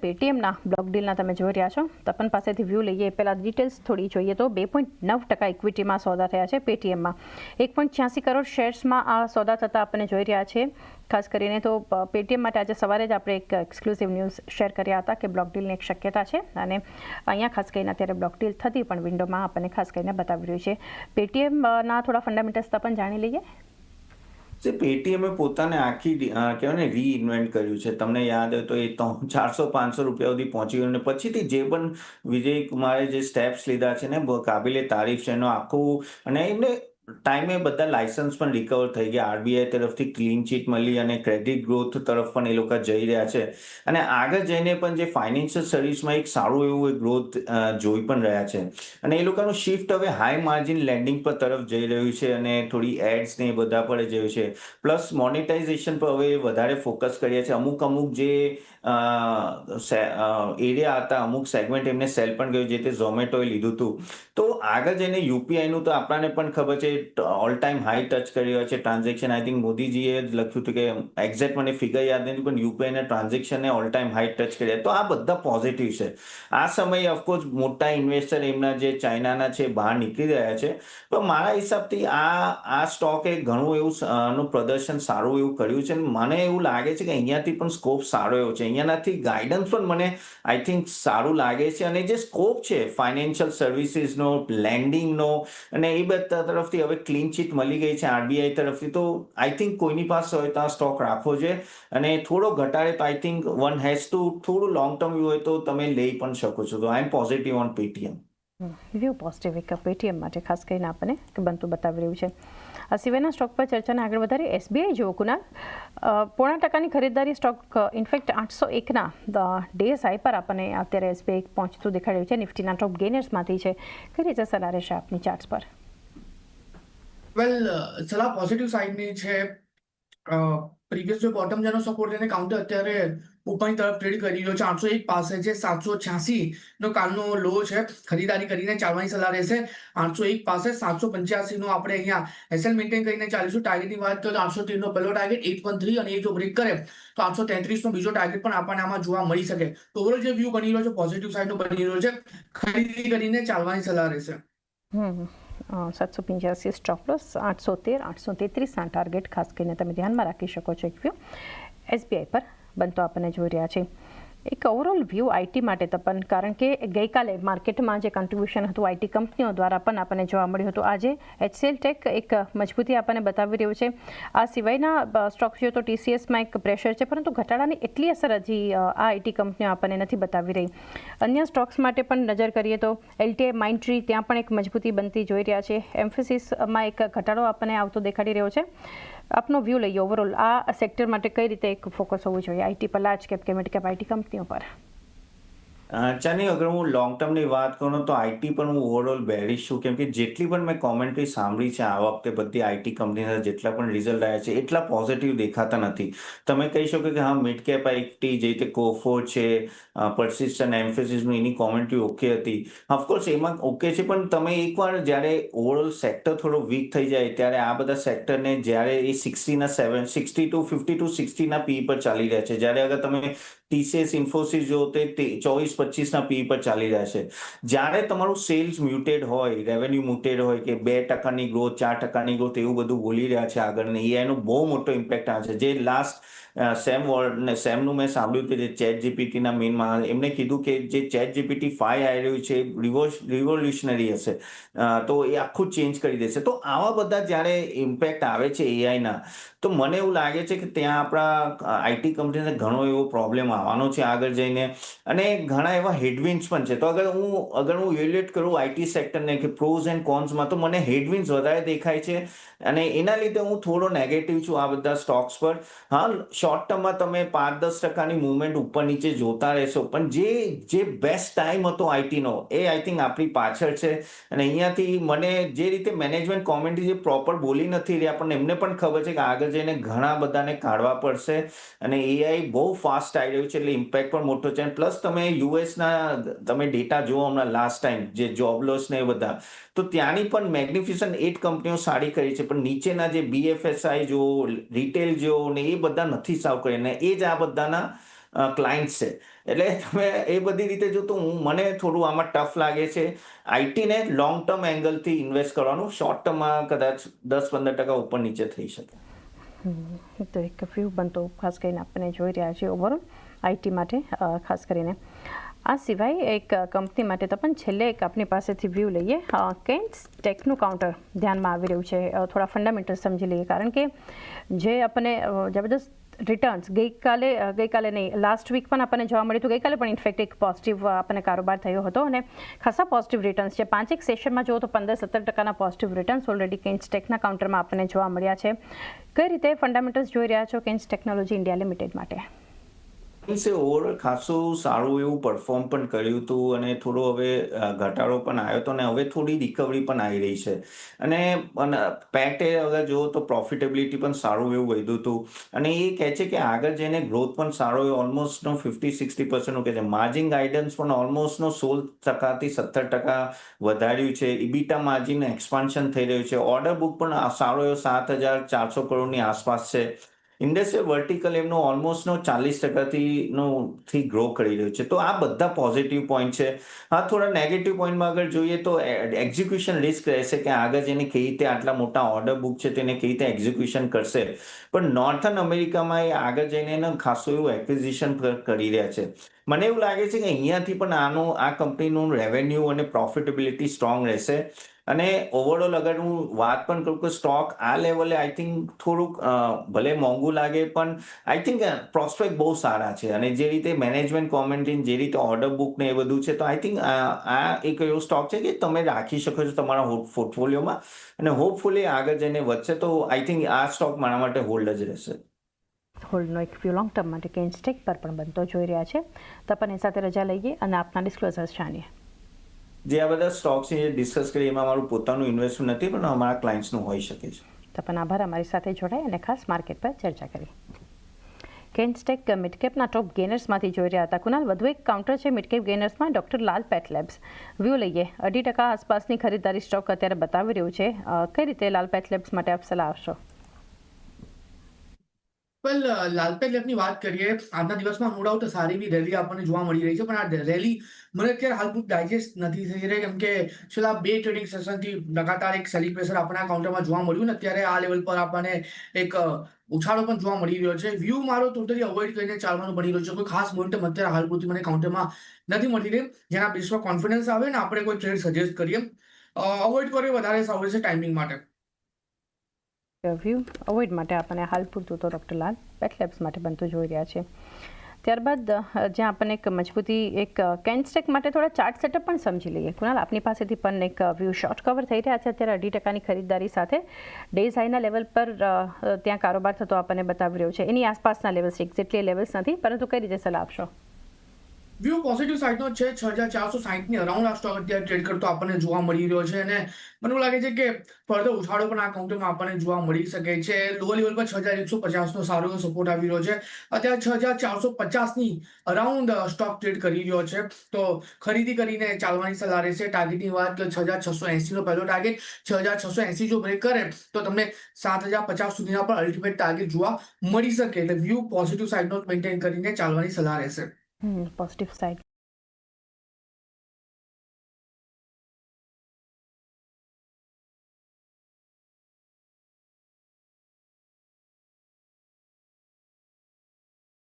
પેટીએમના block ડીલના તમે જોઈ રહ્યા છો. તપન પાસેથી વ્યૂ લઈએ પહેલાં ડિટેલ્સ થોડી જોઈએ તો 2.9% ઇક્વિટીમાં સોદા થયા છે પેટીએમમાં. 1.86 કરોડ શેર્સમાં આ સોદા થતા આપણને જોઈ રહ્યા છે. ખાસ કરીને તો પેટીએમ માટે આજે સવારે જ આપણે એક એક્સક્લુઝિવ ન્યૂઝ શેર કર્યા હતા કે બ્લોક ડીલની એક શક્યતા છે અને અહીંયા ખાસ કરીને અત્યારે બ્લોક ડીલ થતી પણ વિન્ડોમાં આપણને ખાસ કરીને બતાવી રહ્યું છે. પેટીએમના થોડા ફંડામેન્ટલ્સ પણ જાણી લઈએ. જે પેટીએમે પોતાને આખી કહેવાય ને રીઇન્વેન્ટ કર્યું છે. તમને યાદ હોય તો એ 400-500 રૂપિયા સુધી પહોંચી ગયું અને પછીથી જે પણ વિજય કુમારે જે સ્ટેપ્સ લીધા છે ને કાબિલે તારીફ છે. એનો આખું અને એમને ટાઈમે બધા લાયસન્સ પણ રિકવર થઈ ગયા. આરબીઆઈ તરફથી ક્લીન ચીટ મળી અને ક્રેડિટ ગ્રોથ તરફ પણ એ લોકો જઈ રહ્યા છે અને આગળ જઈને પણ જે ફાઇનાન્શિયલ સર્વિસમાં એક સારું એવું ગ્રોથ જોઈ પણ રહ્યા છે અને એ લોકોનું શિફ્ટ હવે હાઈ માર્જિન લેન્ડિંગ પર તરફ જઈ રહ્યું છે અને થોડી એડ્સ ને એ બધા પર જયું છે. પ્લસ મોનેટાઇઝેશન પર હવે વધારે ફોકસ કરીએ છીએ. અમુક જે એરિયા હતા, અમુક સેગમેન્ટ એમને સેલ પણ ગયું જે તે ઝોમેટોએ લીધું હતું. તો આગળ જઈને યુપીઆઈનું તો આપણને પણ ખબર છે ઓલ ટાઈમ હાઈ ટચ કરી રહ્યો છે ટ્રાન્ઝેક્શન. આઈ થિંક મોદીજીએ જ લખ્યું હતું કે એક્ઝેક્ટ મને ફિગર યાદ નથી પણ યુપીઆઈના ટ્રાન્ઝેક્શનને ઓલ ટાઈમ હાઈ ટચ કર્યા. તો આ બધા પોઝિટિવ છે. આ સમયે ઓફકોર્સ મોટા ઇન્વેસ્ટર એમના જે ચાઇનાના છે બહાર નીકળી રહ્યા છે. પણ મારા હિસાબથી આ સ્ટોકે ઘણું એવું પ્રદર્શન સારું એવું કર્યું છે અને મને એવું લાગે છે કે અહીંયાથી પણ સ્કોપ સારો એવો છે. અહીંયાનાથી ગાઈડન્સ પણ મને આઈ થિંક સારું લાગે છે અને જે સ્કોપ છે ફાઇનાન્શિયલ સર્વિસીસનો, લેન્ડિંગનો અને એ બધા તરફથી હવે ક્લીન ચીટ મળી ગઈ છે આરબીઆઈ તરફથી. તો આઈ થિંક કોઈની પાસે હોય તો આ સ્ટોક રાખવો છે અને થોડો ઘટાડે તો I think one has to થોડું લોંગ ટર્મ વ્યૂ હોય તો તમે લઈ પણ શકો છો. તો I am positive on Paytm. View positive એક પેટીએમ માટે ખાસ કરીને આપણને બનતું બતાવી રહ્યું છે. આ સિવાયના સ્ટોક પર ચર્ચાને આગળ વધારી એસબીઆઈ જુઓ કુનાલ, 0.5% ખરીદદારી સ્ટોક ઇનફેક્ટ 801ના ડેઝ હાઈ પર આપણને અત્યારે એસબીઆઈ પહોંચતું દેખાડ્યું છે. નિફ્ટીના ટોપ ગેનર્સમાંથી છે. કઈ રીતે સલાહ રહેશે આપની ચાર્ટ્સ પર? વેલ, સલાહ પોઝિટિવ સાઇડની છે. પ્રીવિયસ જો બોટમ જેનો સપોર્ટ એને કાઉન્ટર અત્યારે ઉપરની તરફ ટ્રેડ કરી રહ્યો છે 801 પાસે છે. 786 નો કાલનો લો છે. ખરીદારી કરીને ચાલવાની સલાહ રહેશે. 801 પાસે 785 નો આપણે અહીંયા એસએલ મેન્ટેન કરીને ચાલીશું. ટાર્ગેટની વાત કરીએ તો 813 નો પહેલો ટાર્ગેટ 813 અને એ જો બ્રેક કરે તો 833 નો બીજો ટાર્ગેટ પણ આપણને આમાં જોવા મળી શકે. તો ઓવરઓલ જે વ્યૂ બની રહ્યો છે પોઝિટિવ સાઇડનો બની રહ્યો છે. ખરીદી કરીને ચાલવાની સલાહ રહેશે. 785 સ્ટોપ લોસ, 813, 833ના ટાર્ગેટ ખાસ કરીને તમે ધ્યાનમાં રાખી શકો છો. એક વ્યૂ એસબીઆઈ પર બનતો આપણને જોઈ રહ્યા છે. એક ઓવરઓલ વ્યૂ આઈટી માટે તપન, કારણ કે ગઈકાલે માર્કેટમાં જે કન્ટ્રીબ્યુશન હતું આઈટી કંપનીઓ દ્વારા પણ આપણને જોવા મળ્યું હતું. આજે એચસીએલ ટેક એક મજબૂતી આપણને બતાવી રહ્યું છે. આ સિવાયના સ્ટોક જોઈએ તો ટીસીએસમાં એક પ્રેશર છે પરંતુ ઘટાડાની એટલી અસર હજી આ આઈટી કંપનીઓ આપણને નથી બતાવી રહી. અન્ય સ્ટોક્સ માટે પણ નજર કરીએ તો એલટીઆઈ માઇન્ડટ્રી ત્યાં પણ એક મજબૂતી બનતી જોઈ રહ્યા છે. એમ્ફેસિસમાં એક ઘટાડો આપણને આવતો દેખાડી રહ્યો છે. આપનો વ્યૂ લઈએ ઓવરઓલ આ સેક્ટર માટે કઈ રીતે એક ફોકસ હોવું જોઈએ આઈટી પર, લાર્જ કેપ કે મિડ કેપ આઈટી કંપનીઓ પર? ચાની અગર હું લોંગ ટર્મની વાત કરું તો આઈટી પર હું ઓવરઓલ બેરિશ છું કેમ કે જેટલી પણ મેં કોમેન્ટ્રી સાંભળી છે આ વખતે બધી આઈટી કંપનીના જેટલા પણ રિઝલ્ટ આવ્યા છે એટલા પોઝિટિવ દેખાતા નથી. તમે કહી શકો કે હા મિડ કેપ આઈટી જે રીતે કોફોર્ડ છે, persistent, એમ્ફેસિસનું એની કોમેન્ટ્રી ઓકે હતી. ઓફકોર્સ એમાં ઓકે છે પણ તમે એકવાર જ્યારે ઓવરઓલ સેક્ટર થોડો વીક થઈ જાય ત્યારે આ બધા સેક્ટરને જ્યારે એ 60 ટુ 60ના પી પર ચાલી રહ્યા છે. જ્યારે અગર તમે ટીસીએસ, ઇન્ફોસિસ જો તે 24-25ના પી પર ચાલી રહ્યા છે. જ્યારે તમારું સેલ્સ મ્યુટેડ હોય, રેવન્યુ મ્યુટેડ હોય કે 2%ની ગ્રોથ, 4%ની ગ્રોથ એવું બધું બોલી રહ્યા છે આગળ ને એઆઈનો બહુ મોટો ઇમ્પેક્ટ આવે છે. જે લાસ્ટ સેમનું મેં સાંભળ્યું કે જે ચેટ જીપીટીના મેઇનમાં એમણે કીધું કે જે ચેટ જીપીટી 5 આવી રહ્યું છે રિવોલ્યુશનરી હશે. તો એ આખું ચેન્જ કરી દેશે. તો આવા બધા જ્યારે ઇમ્પેક્ટ આવે છે એઆઈના તો મને એવું લાગે છે કે ત્યાં આપણા આઈટી કંપનીને ઘણો એવો પ્રોબ્લેમ આવવાનો છે આગળ જઈને અને ઘણા એવા હેડવિન્ડ્સ પણ છે. તો અગર હું ઇવેલ્યુએટ કરું આઈટી સેક્ટરને કે પ્રોઝ એન્ડ કોન્સમાં તો મને હેડવિન્ડ્સ વધારે દેખાય છે અને એના લીધે હું થોડો નેગેટિવ છું આ બધા સ્ટોક્સ પર. હા, શોર્ટ ટર્મમાં તમે 5-10%ની મૂવમેન્ટ ઉપર નીચે જોતા રહેશો પણ જે બેસ્ટ ટાઈમ હતો આઈટીનો એ આઈ થિંક આપણી પાછળ છે અને અહીંયાથી મને જે રીતે મેનેજમેન્ટ કોમેન્ટ્રી જે પ્રોપર બોલી નથી રહ્યા પણ એમને પણ ખબર છે કે આગળ જઈને ઘણા બધાને કાઢવા પડશે અને એઆઈ બહુ ફાસ્ટ આવી રહ્યું છે એટલે ઇમ્પેક્ટ પણ મોટો છે. પ્લસ તમે યુએસના તમે ડેટા જુઓ હમણાં લાસ્ટ ટાઈમ જે જોબ લોસ ને એ બધા તો ત્યાંની પણ મેગ્નિફિસન્ટ 8 કંપનીઓ સારી કરી છે પણ નીચેના જે બીએફએસઆઈ જો, રિટેલ જો ને એ બધા નથી સાવ કરી અને એ જ આ બધાના ક્લાયન્ટ્સ છે. એટલે તમે એ બધી રીતે જો તો મને થોડું આમાં ટફ લાગે છે આઈટીને લોંગ ટર્મ એંગલથી ઇન્વેસ્ટ કરવાનું. શોર્ટ ટર્મમાં કદાચ 10-15% ઉપર નીચે થઈ શકે. તો એક વ્યૂ બનતો ખાસ કરીને આપણે જોઈ રહ્યા છીએ ઓવરઓલ આઈટી માટે ખાસ કરીને. આ સિવાય એક કંપની માટે તો પણ છેલ્લે એક આપની પાસેથી વ્યૂ લઈએ. કેન્ટ્સ ટેકનું કાઉન્ટર ધ્યાનમાં આવી રહ્યું છે. થોડા ફંડામેન્ટલ સમજી લઈએ કારણ કે જે આપણને જબરદસ્ત રિટર્ન્સ ગઈકાલે નહીં લાસ્ટ વીક પણ આપણને જોવા મળ્યું હતું. ગઈકાલે પણ ઇનફેક્ટ એક પોઝિટિવ આપણને કારોબાર થયો હતો અને ખાસા પોઝિટિવ રિટર્ન્સ છે. 5 સેશનમાં જુઓ તો 15-17% પોઝિટિવ રિટર્ન્સ ઓલરેડી કેન્ટ્સ ટેકના કાઉન્ટરમાં આપણને જોવા મળ્યા છે. કઈ રીતે ફંડામેન્ટલ્સ જોઈ રહ્યા છો કેન્ટ્સ ટેકનોલોજી ઇન્ડિયા લિમિટેડ માટે? ઓવરઓલ ખાસું સારું એવું પરફોર્મ પણ કર્યું હતું અને થોડો હવે ઘટાડો પણ આવ્યો હતો અને હવે થોડી રિકવરી પણ આવી રહી છે. અને પેટે અગર જુઓ તો પ્રોફિટેબિલિટી પણ સારું એવું વધ્યું હતું અને એ કહે છે કે આગળ જઈને ગ્રોથ પણ સારો એ ઓલમોસ્ટ 50-60% કહે છે. માર્જિન ગાઈડન્સ પણ ઓલમોસ્ટ 16%થી 17% વધાર્યું છે. ઇબીટા માર્જિન એક્સપાન્શન થઈ રહ્યું છે. ઓર્ડર બુક પણ સારો એવો 7,400 કરોડની આસપાસ છે. ઇન્ડસ્ટ્રીયલ વર્ટિકલ એમનો ઓલમોસ્ટ 40%થી ગ્રો કરી રહ્યો છે. તો આ બધા પોઝિટિવ પોઈન્ટ છે. હા, થોડા નેગેટિવ પોઈન્ટમાં આગળ જોઈએ તો એક્ઝિક્યુશન રિસ્ક રહેશે કે આગળ જઈને કેવી રીતે આટલા મોટા ઓર્ડર બુક છે તેને કેવી રીતે એક્ઝિક્યુશન કરશે. પણ નોર્થન અમેરિકામાં એ આગળ જઈને ખાસું એવું એક્વિઝિશન કરી રહ્યા છે. મને એવું લાગે છે કે અહીંયાથી પણ આ કંપનીનું રેવન્યુ અને પ્રોફિટેબિલિટી સ્ટ્રોંગ રહેશે. અને ઓવરઓલ અગર હું વાત પણ કરું કે સ્ટોક આ લેવલે આઈ થિંક થોડુંક ભલે મોંઘું લાગે પણ આઈ થિંક પ્રોસ્પેક્ટ બહુ સારા છે. અને જે રીતે મેનેજમેન્ટ કોમેન્ટ્રી જે રીતે ઓર્ડર બુક ને એ બધું છે તો આઈ થિંક આ એક એવો સ્ટોક છે કે તમે રાખી શકો છો તમારા પોર્ટફોલિયોમાં અને હોપફુલી આગળ જઈને વધશે. તો આઈ થિંક આ સ્ટોક મારા માટે હોલ્ડ જ રહેશે. હોલ્ડનો એક વ્યૂ લોંગ ટર્મ માટે કેન્ટ્સ ટેક પર પણ બનતો જોઈ રહ્યા છે. તો આપણને સાથે રજા લઈએ અને આપના ડિસ્ક્લોઝર્સ જાણીએ. જે આ બધા સ્ટોક્સ જે ડિસ્કસ કરીએ એમાં મારું પોતાનું ઇન્વેસ્ટમેન્ટ નથી પણ અમારા ક્લાયન્ટ્સનું હોઈ શકે છે. તો પણ આભાર અમારી સાથે જોડાય અને ખાસ માર્કેટ પર ચર્ચા કરી. કેન્ટ્સ ટેક મિડકેપના ટોપ ગેનર્સમાંથી જોઈ રહ્યા હતા. કુનાલ, વધુ એક કાઉન્ટર છે મિડકેપ ગેનર્સમાં ડોક્ટર લાલ પેથ લેબ્સ. વ્યૂ લઈએ. 2% આસપાસની ખરીદારી સ્ટોક અત્યારે બતાવી રહ્યું છે. કઈ રીતે લાલ પેથ લેબ્સ માટે આપ સલાહ આપશો? વેલ, લાલપેટ લેબની વાત કરીએ, આજના દિવસમાં નો ડાઉટ સારી એવી રેલી આપણને જોવા મળી રહી છે. પણ આ રેલી મને અત્યારે હાલ પૂરતું ડાયજેસ્ટ નથી થઈ રહી કેમ કે છેલ્લા 2 ટ્રેડિંગ સેશનથી લગાતાર એક સેલિંગ પ્રેશર આપણા કાઉન્ટરમાં જોવા મળ્યું ને અત્યારે આ લેવલ પર આપણને એક ઉછાળો પણ જોવા મળી રહ્યો છે. વ્યૂ મારો ટોટલી અવોઇડ કરીને ચાલવાનું બની રહ્યો છે. કોઈ ખાસ મોમેન્ટમ અત્યારે હાલ પૂરતી મને કાઉન્ટરમાં નથી મળી રહી જેના બેસમાં કોન્ફિડન્સ આવે ને આપણે કોઈ ટ્રેડ સજેસ્ટ કરીએ. અવોઇડ કરીએ વધારે સારું છે ટાઈમિંગ માટે. વ્યૂ અવોઇડ માટે આપણને હાલ પૂરતું તો ડૉક્ટર લાલ પેથ લેબ્સ માટે બનતું જોઈ રહ્યા છે. ત્યારબાદ જ્યાં આપણને એક મજબૂતી એક કેન્ટ્સ ટેક માટે થોડા ચાર્ટ સેટઅપ પણ સમજી લઈએ. કુનાલ, આપની પાસેથી પણ એક વ્યૂ શોર્ટ કવર થઈ રહ્યા છે અત્યારે 2%ની ખરીદદારી સાથે. ડેઝ હાઈના લેવલ પર ત્યાં કારોબાર થતો આપણને બતાવી રહ્યો છે. એની આસપાસના લેવલ્સ એક્ઝેક્ટલી લેવલ્સ નથી પરંતુ કઈ રીતે સલાહ આપશો? વ્યૂ પોઝિટિવ સાઇડનો છે. 6,460ની અરાઉન્ડ આ સ્ટોક અત્યારે ટ્રેડ કરતો આપણને જોવા મળી રહ્યો છે અને મને એવું લાગે છે કે ફર્ધર ઉછાળો પણ આ કાઉન્ટરમાં આપણને જોવા મળી શકે છે. લો લેવલ પર 6,150નો સારો એવો સપોર્ટ આવી રહ્યો છે. અત્યારે 6,450ની અરાઉન્ડ સ્ટોક ટ્રેડ કરી રહ્યો છે. તો ખરીદી કરીને ચાલવાની સલાહ રહેશે. ટાર્ગેટની વાત કરીએ 6,680નો પહેલો ટાર્ગેટ 6,680 જો બ્રેક કરે તો તમને 7,050 સુધીના પણ અલ્ટિમેટ ટાર્ગેટ જોવા મળી શકે. એટલે વ્યૂ પોઝિટિવ સાઇડનો મેન્ટેન કરીને ચાલવાની સલાહ રહેશે. Positive side